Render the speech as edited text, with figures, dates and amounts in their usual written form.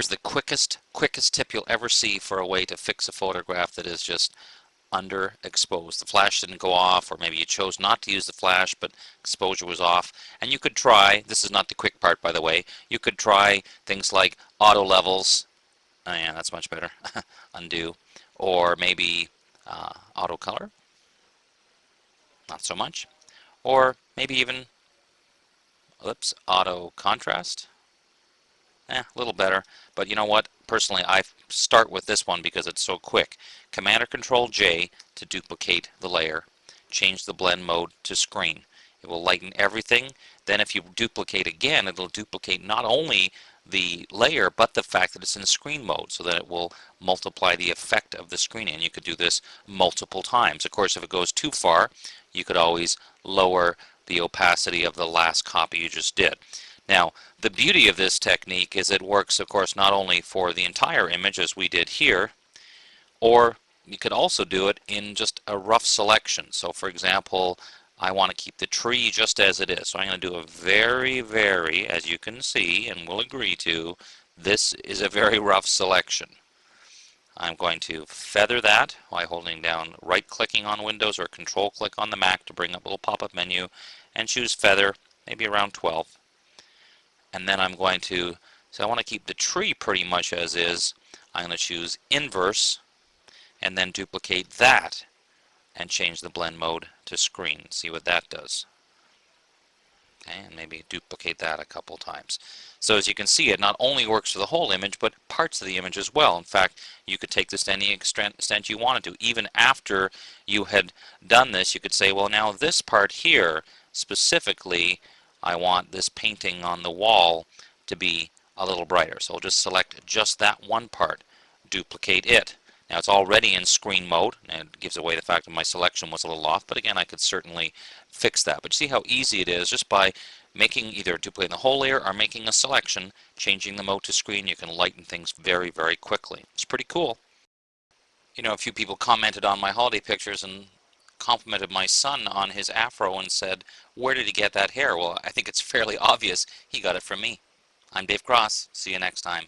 Here's the quickest tip you'll ever see for a way to fix a photograph that is just underexposed. The flash didn't go off, or maybe you chose not to use the flash, but exposure was off. And you could try, this is not the quick part by the way, you could try things like auto levels. Oh yeah, that's much better. Undo. Or maybe auto color. Not so much. Or maybe even, oops, auto contrast. A little better, but you know what? Personally, I start with this one because it's so quick. Command or Control J to duplicate the layer. Change the blend mode to screen. It will lighten everything. Then if you duplicate again, it'll duplicate not only the layer, but the fact that it's in screen mode, so that it will multiply the effect of the screen. And you could do this multiple times. Of course, if it goes too far, you could always lower the opacity of the last copy you just did. Now, the beauty of this technique is it works, of course, not only for the entire image as we did here, or you could also do it in just a rough selection. So, for example, I want to keep the tree just as it is. So I'm going to do a very, as you can see and will agree to, this is a very rough selection. I'm going to feather that by holding down right-clicking on Windows or Control-click on the Mac to bring up a little pop-up menu and choose Feather, maybe around 12. And then I'm going to, so I want to keep the tree pretty much as is. I'm going to choose Inverse and then duplicate that and change the blend mode to screen. See what that does. Okay, and maybe duplicate that a couple times. So as you can see, it not only works for the whole image, but parts of the image as well. In fact, you could take this to any extent you wanted to. Even after you had done this, you could say, well, now this part here, specifically, I want this painting on the wall to be a little brighter. So I'll just select just that one part, duplicate it. Now it's already in screen mode, and it gives away the fact that my selection was a little off, but again, I could certainly fix that. But see how easy it is just by making either duplicating the whole layer or making a selection, changing the mode to screen, you can lighten things very quickly. It's pretty cool. You know, a few people commented on my holiday pictures and complimented my son on his afro and said, where did he get that hair? Well, I think it's fairly obvious he got it from me. I'm Dave Cross. See you next time.